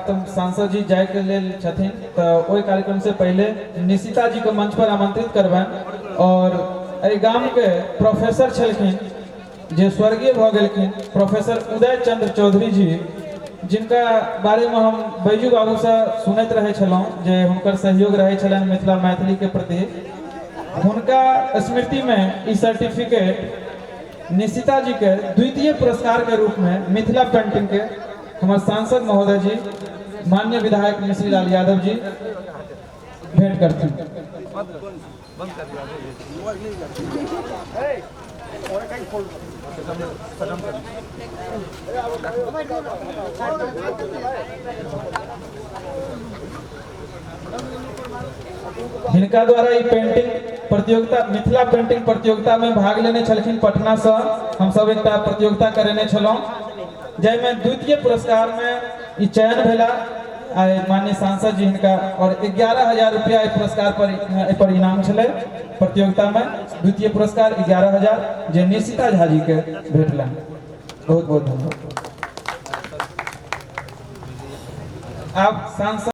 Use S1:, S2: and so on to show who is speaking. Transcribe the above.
S1: तुम सांसद जी जाय के लेल छथिन तो ओई कार्यक्रम से पहले निशिता जी को मंच पर आमंत्रित करबनि और एहि गाम के प्रोफेसर छलखिन जे स्वर्गीय भ गेलखिन प्रोफेसर उदय चंद्र चौधरी जी, जिनका बारे में हम बैजू बाबू से सुनैत रहे छलौं जे हुनकर सहयोग रहे छलनि मिथिला मैथिली के प्रति। हुनका स्मृति में ई सर्टिफिकेट निशिता जी के द्वितीय पुरस्कार के रूप में मिथिला पेंटिंग के हमारे सांसद महोदय जी माननीय विधायक मिश्री लाल यादव जी भेंट करती। हिनका द्वारा ई पेंटिंग प्रतियोगिता मिथिला पेंटिंग प्रतियोगिता में भाग लेने छलखिन पटना से हम सब एक प्रतियोगिता करेने छलौं, जैमे द्वितीय पुरस्कार में ई चयन भेला माननीय सांसद जी हिनका और 11,000 रुपया पुरस्कार पर इनाम छले। प्रतियोगिता में द्वितीय पुरस्कार 11,000 जे निशिता झा जी के भेटला। बहुत बहुत धन्यवाद। आप सांसद